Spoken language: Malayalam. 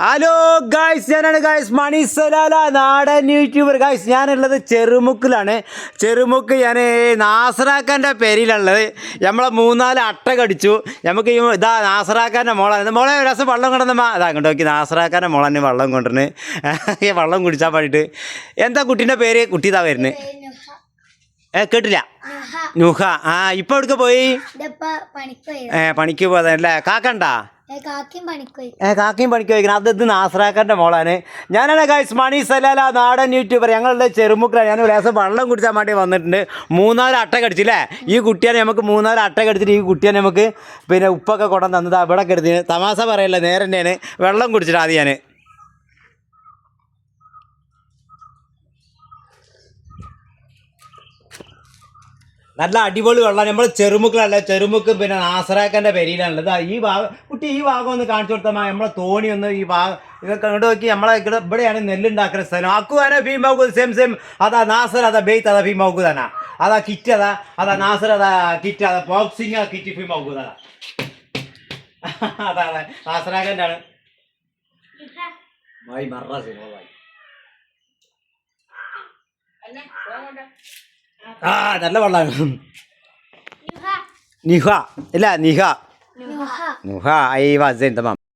ഹലോ ഗായ്സ്, ഞാനാണ് ഗായ്സ് മണി സലാല, നാടൻ യൂട്യൂബർ. ഗായ്സ്, ഞാനുള്ളത് ചെറുമുക്കിലാണ്. ചെറുമുക്ക് ഞാൻ നാസറാക്കാൻ്റെ പേരിലുള്ളത്. നമ്മളെ 3-4 അട്ട കടിച്ചു. നമുക്ക് ഇതാ നാസറാക്കാൻ്റെ മോളാണ്. മോളെ ഒരു ദിവസം വെള്ളം കൊണ്ടുവന്നമ്മ അതാ കണ്ടു നോക്കി. നാസറാക്കാൻ്റെ മോളെന്നെ വെള്ളം കൊണ്ടുവന്ന് വെള്ളം കുടിച്ചാൽ വേണ്ടിയിട്ട്. എന്താ കുട്ടീൻ്റെ പേര്? കുട്ടി ഇതാ വരുന്നത്. കേട്ടില്ല. നുഹ. ആ, ഇപ്പം എവിടേക്ക് പോയി? പണിക്ക് പോയതല്ലേ. കാക്കണ്ടാ? കാക്കയും പണിക്ക് പോയിക്കണം. അത് നാസറാക്കാൻ്റെ മോളാണ്. ഞാനാണ് ഗായ്സ് മണി സലാല, നാടൻ യൂട്യൂബർ. ഞങ്ങളുടെ ചെറുമുക്കിലാണ്. ഞാൻ ഒരു ദിവസം വെള്ളം കുടിച്ചാൽ വേണ്ടി വന്നിട്ടുണ്ട്. 3-4 അട്ട കടിച്ചില്ലേ. ഈ കുട്ടിയാണ് നമുക്ക് 3-4 അട്ട കടിച്ചിട്ട് ഈ കുട്ടിയാണ് നമുക്ക് പിന്നെ ഉപ്പൊക്കെ കൊണ്ടുവന്ന് തന്നത്. അവിടെ കെടുത്തിന്. തമാശ പറയല്ല, നേരെ തന്നെയാണ്. വെള്ളം കുടിച്ചിട്ട് ആദ്യം ഞാൻ നല്ല അടിപൊളി വെള്ളം. നമ്മൾ ചെറുമുക്കിലല്ല, ചെറുമുക്ക് പിന്നെ നാസറാക്കാൻ്റെ പെരിയിലാണുള്ളത്. ഈ ഭാഗം കുട്ടി, ഈ ഭാഗം ഒന്ന് കാണിച്ചു കൊടുത്താൽ നമ്മളെ തോണി ഒന്ന് ഈ ഭാഗം ഇതൊക്കെ കണ്ടു നോക്കി. നമ്മളെ ഇവിടെയാണ് നെല്ലുണ്ടാക്കുന്ന സ്ഥലം. അക്കുവാനെ ഭീം മൗകൂദ് സെയിം സെയിം. അതാ നാസർ, അതാ ബെയ്ത്ത്, അതാ ഭീം മൗകൂദ് തന്നെ. അതാ കിറ്റ്, അതാ നാസർ, അതാ കിറ്റ്, അതാ ബോക്സിങ് കിറ്റ് ഭീം മൗകൂദ്. അതാ നാസറാക്കാൻ്റെ ആണ്. നല്ല വെള്ളമാണ്. നിഹ ഇല്ല, നിഹ നുഹ ഐ വാസ്